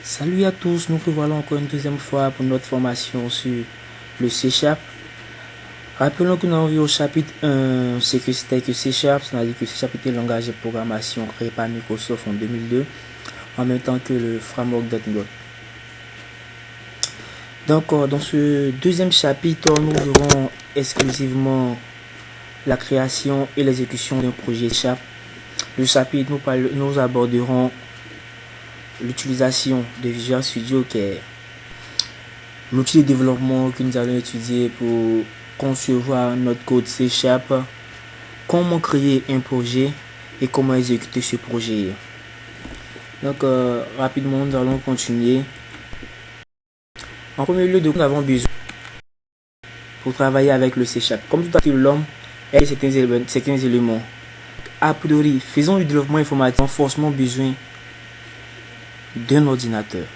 Salut à tous, nous revoilà encore une deuxième fois pour notre formation sur le C#. Rappelons que nous avons vu au chapitre 1 ce que c'était que C#. On a dit que C# était le langage de programmation créé par Microsoft en 2002, en même temps que le framework .NET. Donc dans ce deuxième chapitre, nous verrons exclusivement la création et l'exécution d'un projet C#. Le chapitre, nous aborderons l'utilisation de Visual Studio, qui est l'outil de développement que nous allons étudier pour concevoir notre code C#, comment créer un projet et comment exécuter ce projet. Donc rapidement, nous allons continuer. En premier lieu, nous avons besoin pour travailler avec le C#. Comme tout à l'heure, l'homme a certains éléments. A priori, faisons du développement informatique, nous avons forcément besoin d'un ordinateur.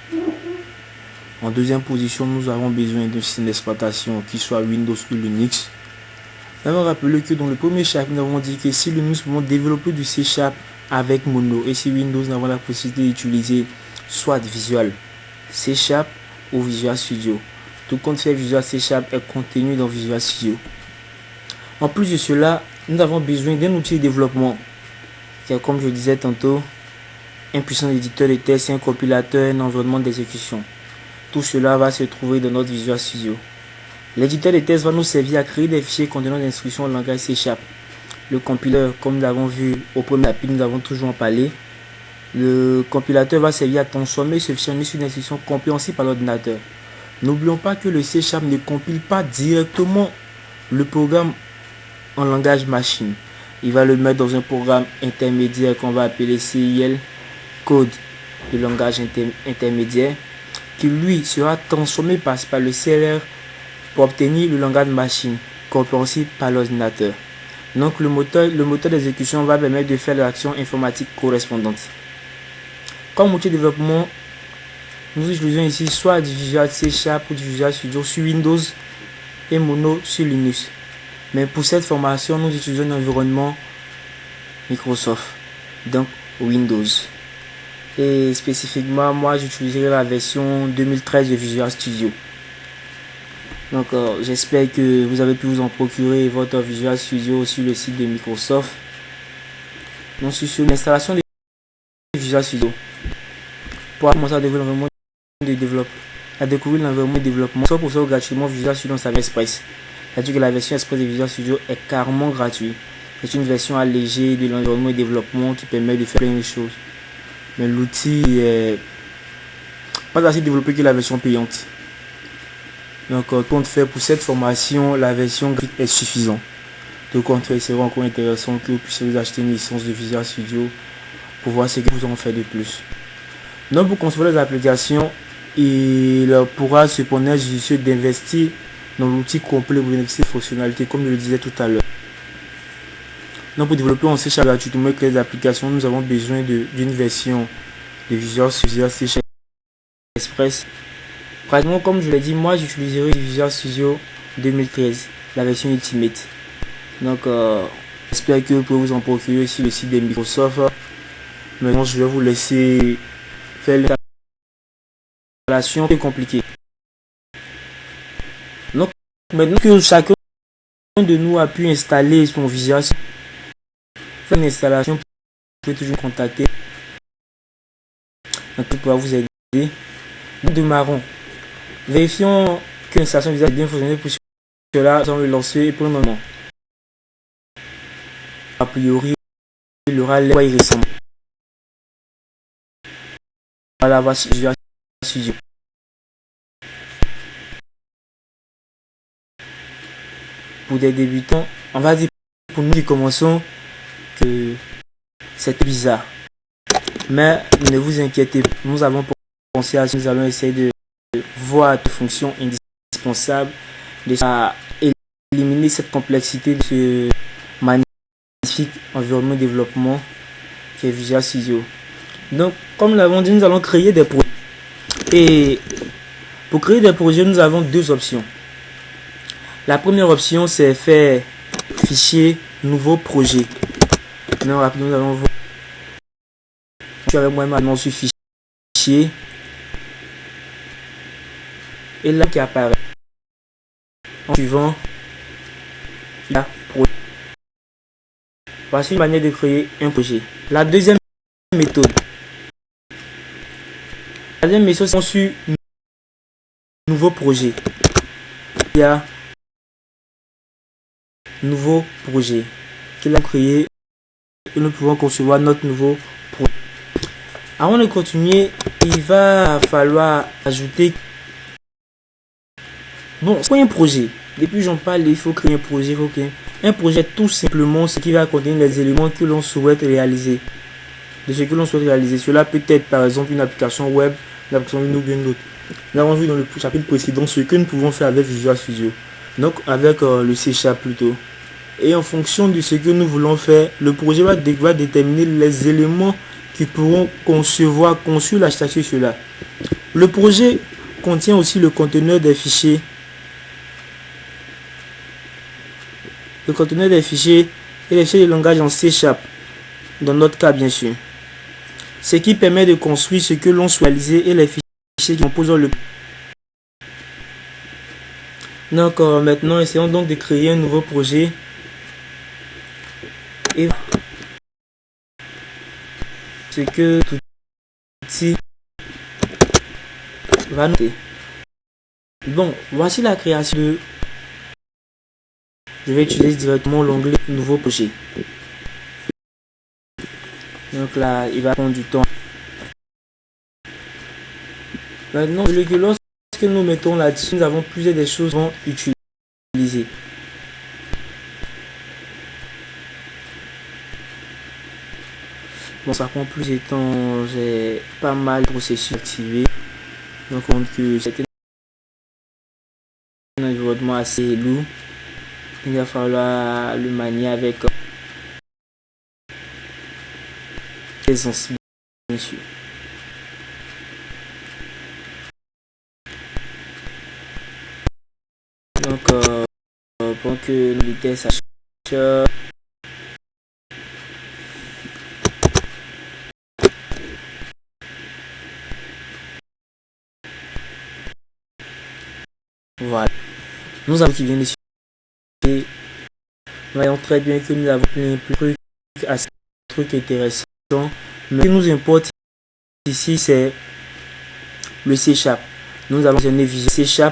En deuxième position, nous avons besoin d'un système d'exploitation qui soit Windows ou Linux. Nous avons rappelé que dans le premier chapitre, nous avons dit que si Linux pouvons développer du C# avec Mono, et si Windows, nous avons la possibilité d'utiliser soit Visual C# ou Visual Studio. Tout compte fait, Visual C# est contenu dans Visual Studio. En plus de cela, nous avons besoin d'un outil de développement qui est, comme je disais tantôt, un puissant éditeur de test, un compilateur, un environnement d'exécution. Tout cela va se trouver dans notre Visual Studio. L'éditeur de test va nous servir à créer des fichiers contenant des instructions en langage C#. Le compilateur, comme nous l'avons vu au premier chapitre, nous avons toujours en parlé. Le compilateur va servir à transformer ce fichier en une instruction compréhensible par l'ordinateur. N'oublions pas que le C# ne compile pas directement le programme en langage machine. Il va le mettre dans un programme intermédiaire qu'on va appeler CIL, code de langage intermédiaire, qui lui sera transformé par le CLR pour obtenir le langage machine compréhensible par l'ordinateur. Donc le moteur d'exécution va permettre de faire l'action informatique correspondante. Comme outil de développement, nous utilisons ici soit du Visual C# ou du Visual Studio sur Windows et Mono sur Linux. Mais pour cette formation, nous utilisons un environnement Microsoft, donc Windows. Et spécifiquement, moi j'utiliserai la version 2013 de Visual Studio. Donc j'espère que vous avez pu vous en procurer votre Visual Studio sur le site de Microsoft. Donc sur l'installation de Visual Studio, pour commencer à découvrir l'environnement de développement, soit pour ça gratuitement Visual Studio dans sa version Express. C'est-à-dire que la version Express de Visual Studio est carrément gratuite. C'est une version allégée de l'environnement de développement qui permet de faire plein de choses. Mais l'outil est pas assez développé que la version payante. Donc compte fait pour cette formation, la version gratuite est suffisante. De contre, il serait encore intéressant que vous puissiez vous acheter une licence de Visual Studio pour voir ce que vous en faites de plus. Donc pour concevoir les applications, il pourra cependant judicieux d'investir dans l'outil complet pour bénéficier de fonctionnalités comme je le disais tout à l'heure. Donc pour développer en C# gratuitement avec les applications, nous avons besoin d'une version de Visual Studio C# Express. Pratiquement comme je l'ai dit, moi j'utiliserai Visual Studio 2013, la version Ultimate. Donc j'espère que vous pouvez vous en procurer sur le site de Microsoft. Maintenant je vais vous laisser faire l'installation, c'est compliqué. Donc maintenant que chacun de nous a pu installer son Visual Studio, faire une installation, vous pouvez toujours contacter. Donc il pourra vous aider. Nous démarrons. Vérifions que l'installation Visual est bien fonctionné. Pour cela, nous allons le lancer et pour le moment. A priori, il aura l'air récemment. Voilà, voici Visual Studio. Pour des débutants, on va dire pour nous qui commençons que c'est bizarre. Mais ne vous inquiétez pas, nous avons pensé à ce que nous allons essayer de voir les fonctions indispensables, de éliminer cette complexité de ce magnifique environnement de développement qui est Visual Studio. Donc, comme nous l'avons dit, nous allons créer des projets. Et pour créer des projets, nous avons deux options. La première option, c'est faire fichier, nouveau projet. Maintenant, rapidement, nous allons voir. Je suis avec moi maintenant sur fichier, Et là qui apparaît en suivant, il y a projet. Voici une manière de créer un projet. La deuxième méthode. La deuxième méthode, c'est sur nouveau projet. Il y a nouveau projet qu'il a créé et nous pouvons concevoir notre nouveau projet. Avant de continuer, il va falloir ajouter c'est un projet. Depuis j'en parle, il faut créer un projet. Un projet, tout simplement, ce qui va contenir les éléments que l'on souhaite réaliser. De ce que l'on souhaite réaliser. Cela peut être par exemple une application web, une application ou bien d'autres. Nous avons vu dans le chapitre précédent ce que nous pouvons faire avec Visual Studio. Donc avec le C# plutôt. Et en fonction de ce que nous voulons faire, le projet va déterminer les éléments qui pourront construire la statue sur là. Le projet contient aussi le conteneur des fichiers. Le conteneur des fichiers et les fichiers de langage en C#, dans notre cas bien sûr. Ce qui permet de construire ce que l'on souhaite réaliser et les fichiers qui composent le. Donc maintenant, essayons donc de créer un nouveau projet. Et ce que tout outil va noter. Bon, voici la création de. Je vais utiliser directement l'onglet nouveau projet. Donc là, il va prendre du temps. Maintenant, lorsque nous mettons là-dessus, nous avons plusieurs des choses à utiliser. Bon, ça prend plus de temps. J'ai pas mal de processus activés. Donc, c'est un environnement assez lourd. Il va falloir le manier avec aisance, bien sûr. Donc, pour que la vitesse achète. Voilà. Nous avons qui vient de suivre. Nous voyons très bien que nous avons plein de trucs assez intéressants. Mais ce qui nous importe ici, c'est le C#. Nous allons visionner Visual C#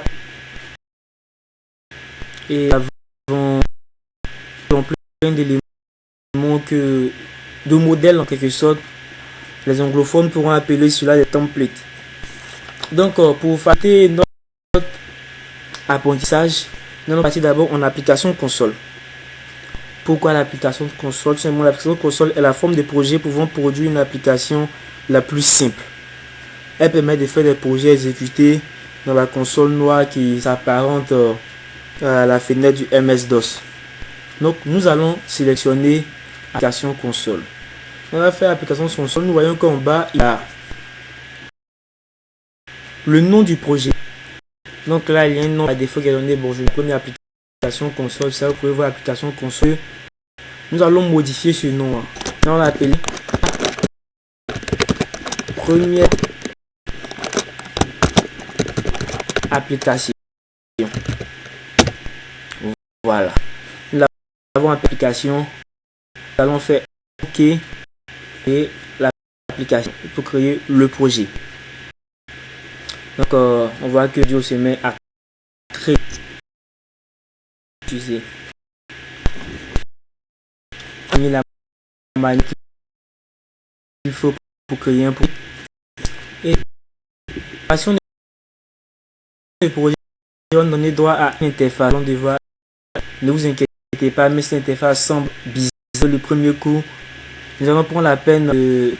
et avons plein d'éléments de modèles en quelque sorte. Les anglophones pourront appeler cela des templates. Donc pour faire notre apprentissage, nous allons partir d'abord en application console. Pourquoi l'application console? Seulement l'application console est la forme de projet pouvant produire une application la plus simple. Elle permet de faire des projets exécutés dans la console noire qui s'apparente à la fenêtre du MS-DOS. Donc nous allons sélectionner application console. On va faire application console. Nous voyons qu'en bas il y a le nom du projet. Donc là il y a un nom à défaut qui est donné. Bon, je connais application console. Ça vous pouvez voir application console. Nous allons modifier ce nom. Nous allons l'appeler première application. Voilà. Nous avons application. Nous allons faire OK et l'application pour créer le projet. Donc on voit que Dieu se met à créer. Utiliser la manière qu'il faut pour créer un projet. Et la création de projet, on donne droit à une interface. On devra, ne vous inquiétez pas, mais cette interface semble bizarre le premier coup. Nous allons prendre la peine de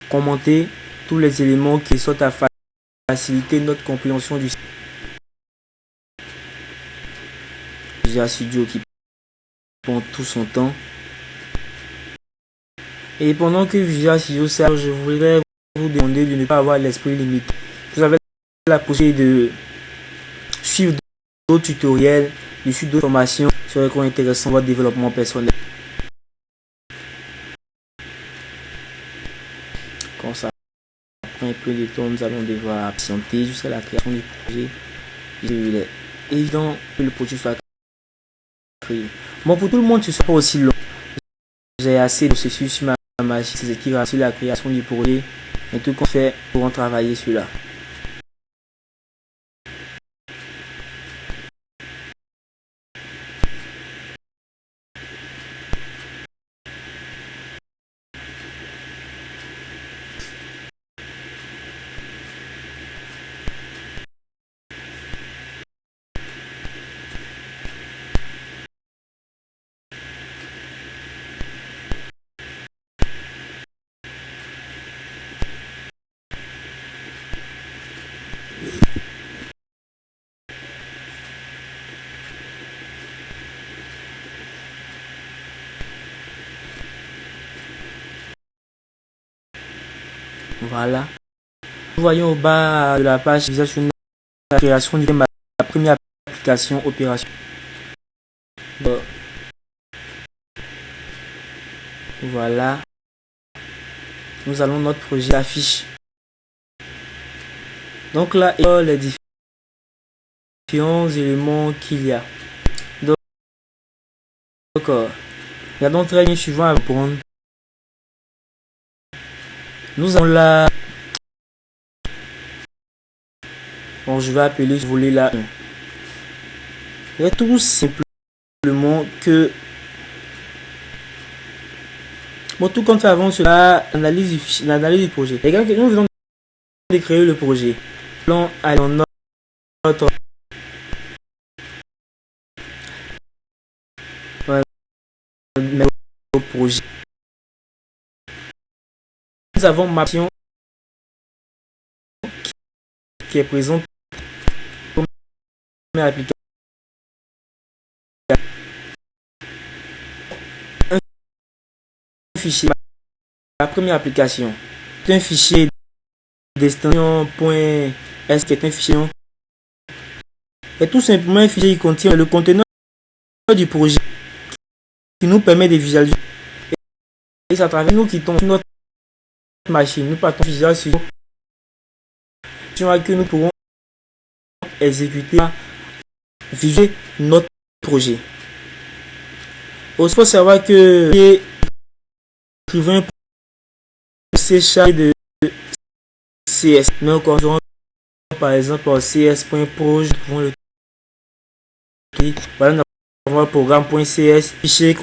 commenter tous les éléments qui sont à faciliter notre compréhension du Visual Studio qui prend tout son temps. Et pendant que Visual Studio sert, je voudrais vous demander de ne pas avoir l'esprit limité. Vous avez la possibilité de suivre d'autres tutoriels, de suivre d'autres formations sur les cours intéressants votre développement personnel. Comme ça prend un peu de temps, nous allons devoir patienter jusqu'à la création du projet. Il est évident que le projet soit créé. Bon, pour tout le monde, ce ne sera pas aussi long. J'ai assez de processus sur ma machine, c'est ce qui rassure la création du projet. Et tout qu'on fait pour travailler sur là. Voilà. Nous voyons au bas de la page la création de ma première application opération. Voilà. Nous allons notre projet affiche. Donc là, il y a les différents éléments qu'il y a. Donc, regardons très bien suivant à répondre. Nous avons là. Bon, je vais appeler ce volet là 1. Il y a tout simplement que. Bon, tout comme fait avant cela, l'analyse du projet. Les gars, nous venons de créer le projet. Allons à notre projet. Nous avons ma mission qui est présente comme application. Un fichier, la première application, c'est un fichier destination.s qui est un fichier. Et tout simplement un fichier qui contient le conteneur du projet qui nous permet de visualiser. Et c'est à travers nous qui tombons sur notre machine. Nous partons visualiser sur que nous pourrons exécuter, visualiser notre projet. Il faut savoir que écrivain C# de CS. Mais encore par exemple en cs.proj, nous pouvons le voilà, nous avons le programme.cs, fichier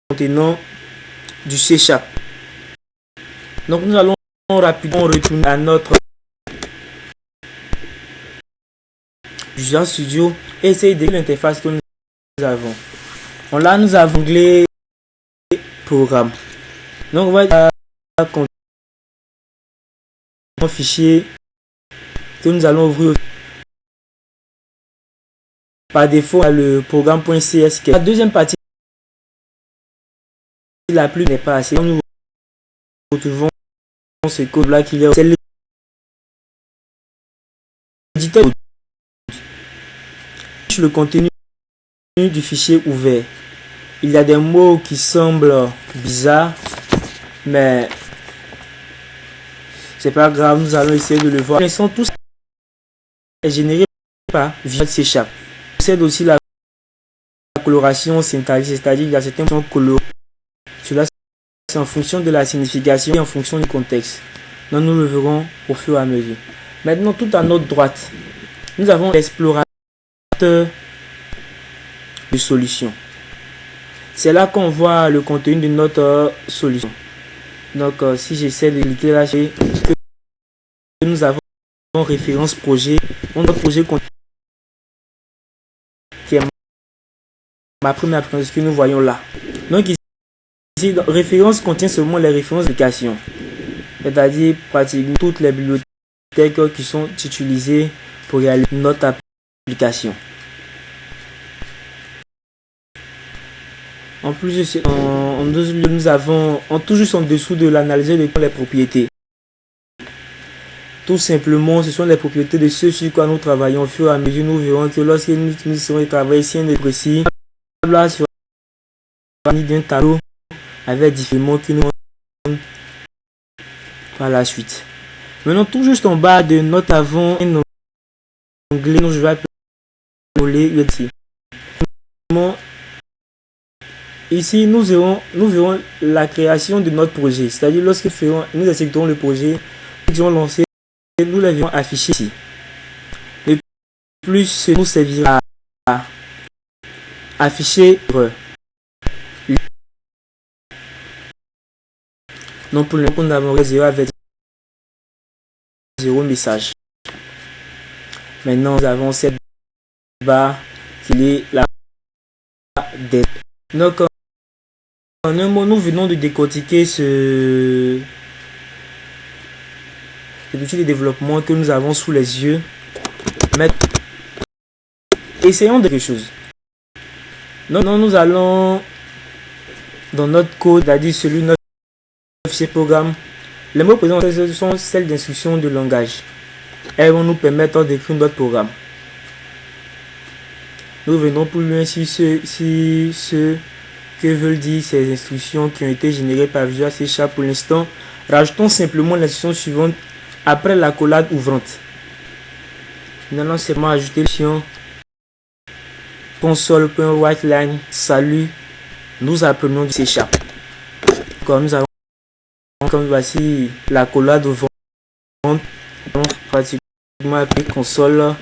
contenant du C#. Donc nous allons rapidement retourner à notre Visual Studio et essayer de l'interface que nous avons. Bon, là nous avons l'onglet programme. Donc on va un fichier que nous allons ouvrir par défaut à le programme.cs. La deuxième partie, la plus n'est pas assez. Nous retrouvons ce code là qui est l'éditeur. Sur le contenu du fichier ouvert, il y a des mots qui semblent bizarres, mais c'est pas grave, nous allons essayer de le voir. Ils sont tous générés par Visual C#. C'est aussi la coloration syntaxique, c'est-à-dire qu'il y a certains qui sont colorés. Cela c'est en fonction de la signification et en fonction du contexte. Donc nous le verrons au fur et à mesure. Maintenant, tout à notre droite, nous avons l'explorateur de solution. C'est là qu'on voit le contenu de notre solution. Donc si j'essaie de cliquer là, que nous avons référence projet. Notre projet qui est ma première application que nous voyons là. Donc ici, référence contient seulement les références d'application. C'est-à-dire pratiquement toutes les bibliothèques qui sont utilisées pour réaliser notre application. En plus, nous avons toujours en dessous de l'analyse de les propriétés. Tout simplement, ce sont les propriétés de ceux sur quoi nous travaillons. Au fur et à mesure, nous verrons que lorsque nous serons travailler si on est précis, là sur d'un tableau avec différents mots qui nous par la suite. Maintenant, tout juste en bas de notre avant, un onglet dont je vais appeler ici. Ici, nous verrons la création de notre projet. C'est-à-dire, lorsque nous accepterons le projet, nous allons lancer, nous l'avons affiché ici. Et plus, ce nous servira à afficher. Donc, pour le moment, nous avons réservé avec 0 message. Maintenant, nous avons cette barre qui est la dette. Donc, en un mot, nous venons de décortiquer cet outil de développement que nous avons sous les yeux. Mais essayons de quelque chose. Non, nous allons dans notre code, c'est-à-dire celui de notre fichier programme. Les mots présents sont celles d'instructions de langage. Elles vont nous permettre d'écrire notre programme. Nous venons plus loin sur ce que veulent dire ces instructions qui ont été générées par Visual C# pour l'instant. Rajoutons simplement l'instruction suivante après l'accolade ouvrante. Nous allons seulement ajouter l'option console.writeline salut. Nous apprenons du C#. Quand nous avons comme voici l'accolade ouvrante, nous allons pratiquement appeler console.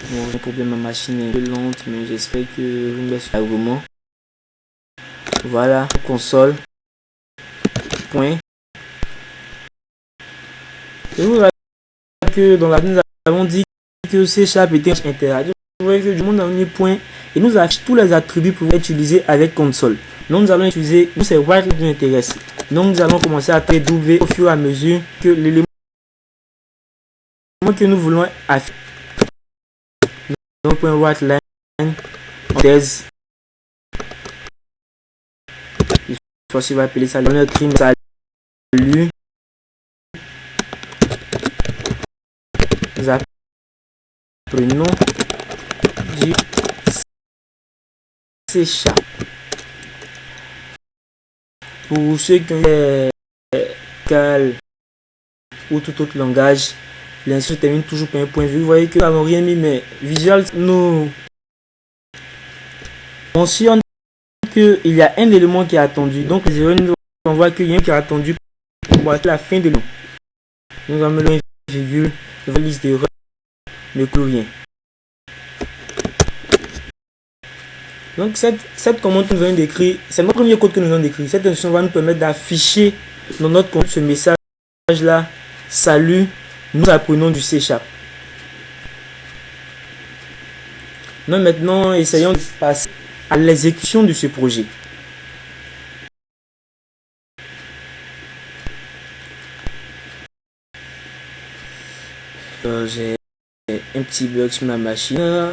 Bon, le problème, ma machine est un peu lente, mais j'espère que vous me suivez vraiment. Voilà, console. Point. Et vous voyez que dans la nous avons dit que C# était interactif. Vous voyez que du monde a mis point et nous affiche tous les attributs pour être utilisés avec console. Donc nous allons utiliser, nous c'est white qui nous intéresse. Donc nous allons commencer à taper W au fur et à mesure que l'élément que nous voulons afficher. Donc point white line thèse. Je vais appeler ça le trim salut. Nous apprenons du C#. Pour ceux qui ont Cal ou tout autre langage, l'instruction termine toujours par un point vu. Vous voyez que nous n'avons rien mis, mais Visual nous mentionne qu'il y a un élément qui est attendu. Donc on voit qu'il y a un qui est attendu pour la fin de l'eau. Nous allons mettre une virgule, une liste d'erreurs, ne clôt rien. Donc cette commande que nous venons d'écrire, c'est notre premier code que nous venons d'écrire. Cette instruction va nous permettre d'afficher dans notre compte ce message là. Salut, nous apprenons du C#. Donc maintenant, essayons de passer à l'exécution de ce projet. J'ai un petit bug sur ma machine.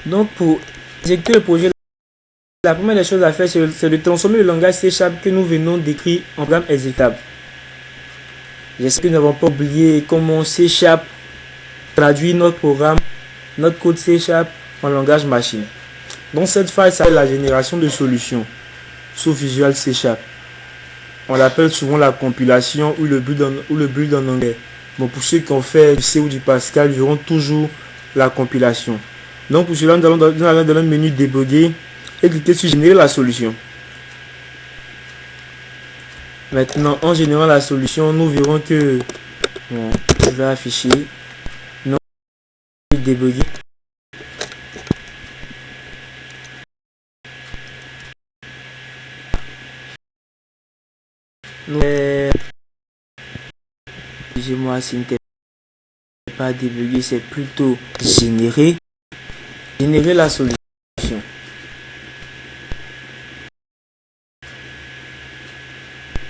Donc pour exécuter le projet, la première des choses à faire, c'est de transformer le langage C# que nous venons d'écrire en programme exécutable. J'espère que nous n'avons pas oublié comment C# traduit notre programme, notre code C# en langage machine. Donc cette phase, c'est la génération de solutions sous Visual C#. On l'appelle souvent la compilation ou le build en anglais. Bon, pour ceux qui ont fait du C ou du Pascal, ils verront toujours la compilation. Donc pour cela, nous allons dans le menu débugger et cliquer sur générer la solution. Maintenant, en générant la solution, nous verrons que je vais afficher non débugger. Excusez-moi, ce n'était pas débugger, c'est plutôt générer la solution.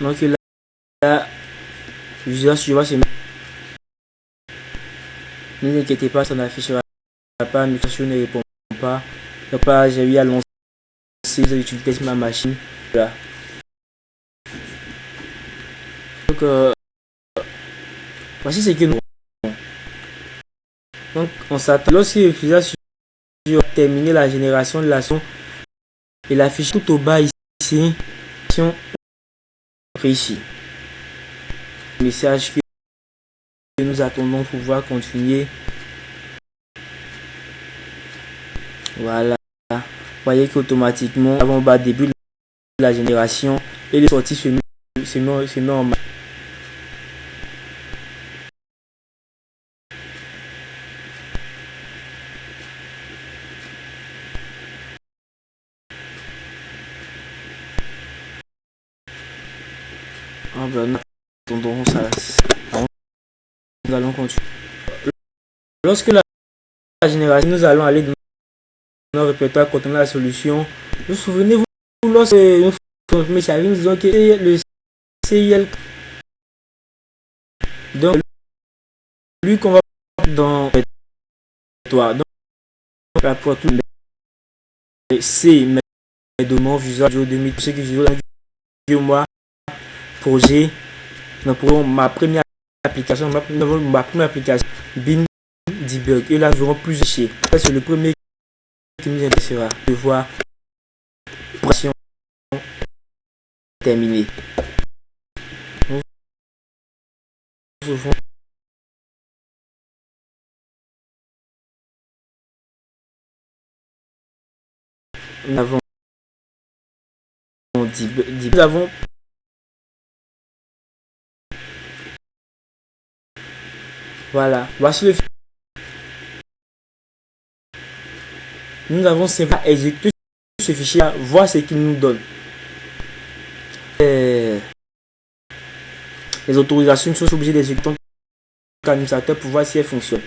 Donc là, je vois c'est. Ne vous inquiétez pas, ça n'affichera pas, mais si ne répond pas. Donc pas j'ai eu à lancer les utilités sur ma machine. Voilà. Donc voici ce que nous. Donc on s'attend lorsque le terminer la génération de la son et l'affiche tout au bas ici. Réussi. Message que nous attendons pour pouvoir continuer. Voilà. Vous voyez qu'automatiquement, avant bas début de la génération et les sorties se met en marche. Ah ben, nous attendons ça. Nous allons continuer. Lorsque la génération, nous allons aller dans notre répertoire quand on a la solution. Vous souvenez-vous, lorsque nous disons que le CIL, donc lui qu'on va dans le répertoire, donc rapport tout le C, mais de mon visuel 2000, ce que je veux moi, projet, pour ma première application, BIM Debug, et là nous aurons plus de chiffres. C'est le premier qui nous intéressera de voir pression terminée. Nous avons nous avons voilà, voici le nous avons simplement exécuté ce fichier, voir ce qu'il nous donne. Les autorisations sont obligées d'exécuter l'administrateur pour voir si elles fonctionnent.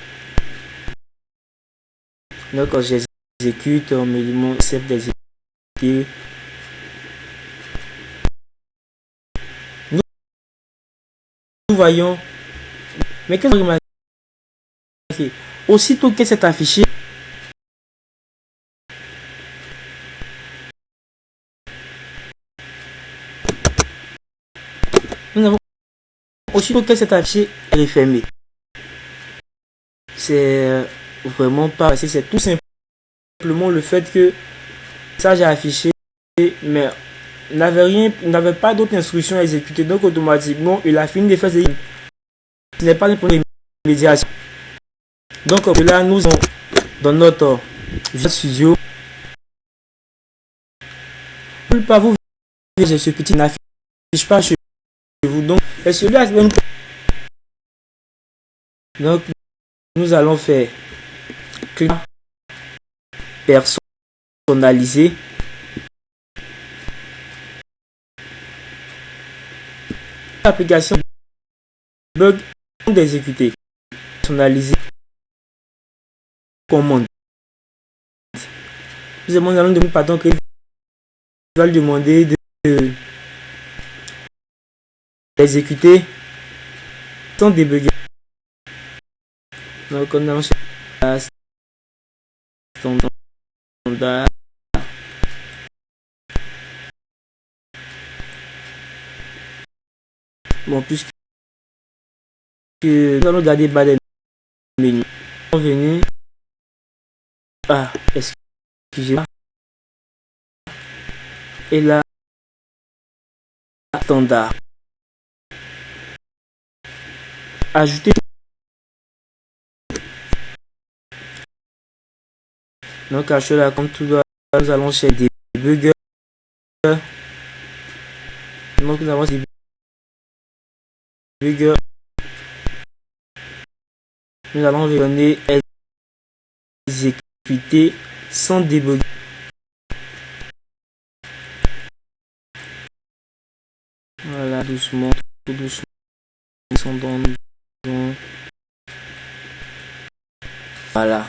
Donc quand j'exécute, on me demande d'exécuter. Nous voyons, mais qu'est-ce que vous remarquez? Aussitôt que c'est affiché, nous avons aussitôt que c'est affiché, elle est fermée. C'est vraiment pas, c'est tout simplement le fait que ça j'ai affiché, mais n'avait pas d'autres instructions à exécuter, donc automatiquement il a fini de faire ce n'est pas un problème d'immédiat. Donc là nous sommes dans notre Visual Studio. Pas vous verrez ce petit n'affiche pas chez vous, donc et celui-là donc nous allons faire clic personnaliser. L'application bug d'exécuter personnaliser commande. Nous allons demander pardon que va lui demander d'exécuter sans débugger. Donc on a standard. Bon, puisque nous allons garder bas des menus, on est venu excusez-moi, et là standard, ajouter. Donc à là comme tout doit, nous allons chez des bugs. Donc nous avons des bugs. Nous allons venir exécuter sans débugger. Voilà, doucement, tout doucement. Ils sont dans voilà.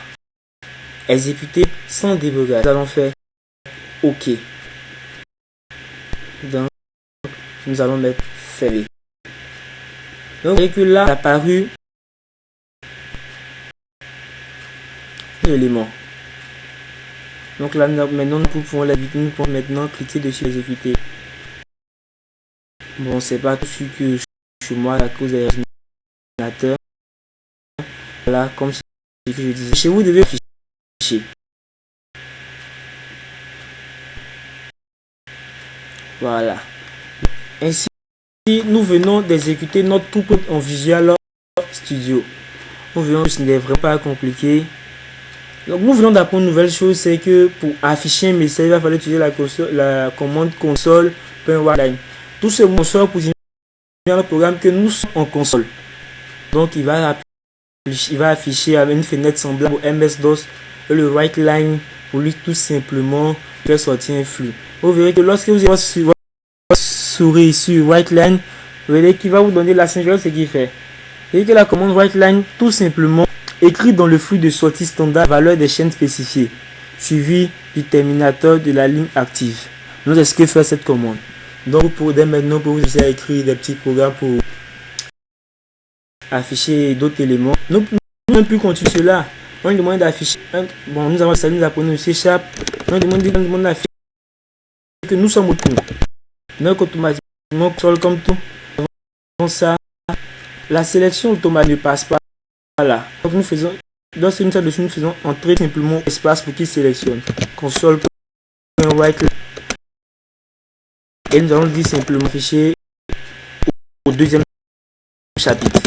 Exécuter sans débugger. Nous allons faire OK. Donc, nous allons mettre fermé. Donc, vous voyez que là, il a apparu l'élément. Donc là, maintenant, nous pouvons maintenant cliquer dessus exécuter. Bon, c'est pas tout ce que chez moi à cause des ordinateurs. Là, comme ce que je disais, chez vous, devez afficher. Voilà. Ainsi, nous venons d'exécuter notre tout en Visual Studio. Nous venons, ce n'est vraiment pas compliqué. Donc nous venons d'apprendre une nouvelle chose, c'est que pour afficher un message, il va falloir utiliser la commande console.writeline. Tout ce console pour signifier le programme que nous sommes en console. Donc il va afficher avec une fenêtre semblable au MS-DOS et le writeline pour lui tout simplement faire sortir un flux. Vous verrez que lorsque vous avez sur votre souris sur writeline, vous verrez qu'il va vous donner la synchronise, ce qu'il fait. Et que la commande writeline tout simplement écrit dans le flux de sortie standard valeur des chaînes spécifiées, suivi du terminateur de la ligne active. Nous, c'est ce que fait cette commande. Donc, dès maintenant, pour vous écrire des petits programmes pour afficher d'autres éléments, nous n'avons plus continuer cela. On demande d'afficher. Bon, nous avons ça, nous apprenons C#. On demande d'afficher que nous sommes au tour. Donc, automatiquement, comme tout, avant ça, la sélection automatique ne passe pas. Voilà. Donc nous faisons dans cette mise dessus, nous faisons entrer simplement espace pour qu'il sélectionne console et nous allons dire simplement afficher au deuxième chapitre.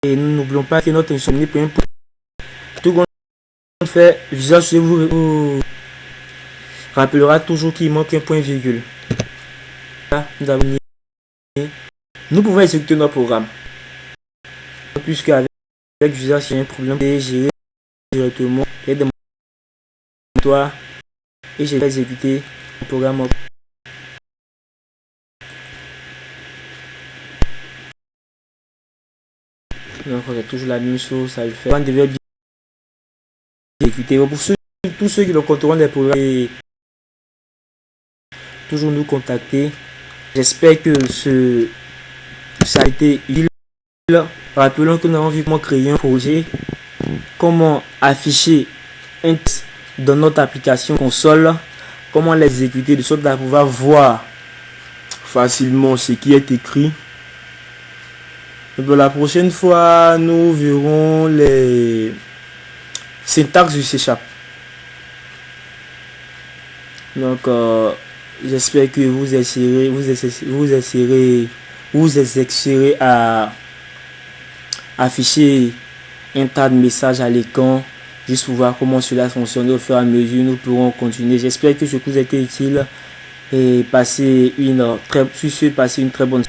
Et nous n'oublions pas que notre instrument pour un tout qu'on fait Visual Studio vous rappellera toujours qu'il manque un point virgule. Là, nous pouvons exécuter notre programme. Puisque avec Visual Studio, un problème de gérer directement et de toi et j'ai exécuté le programme. Donc c'est toujours la même chose, ça le fait. On devait bien exécuter. Pour tous ceux qui le contrôlent des programmes, toujours nous contacter. J'espère que ça a été utile. Rappelons que nous avons vu comment créer un projet, comment afficher un texte dans notre application console, comment l'exécuter de sorte à pouvoir voir facilement ce qui est écrit. Et pour la prochaine fois, nous verrons les syntaxes du C#. Donc j'espère que vous exercerez à afficher un tas de messages à l'écran juste pour voir comment cela fonctionne. Au fur et à mesure nous pourrons continuer. J'espère que ce cours a été utile et passer une très bonne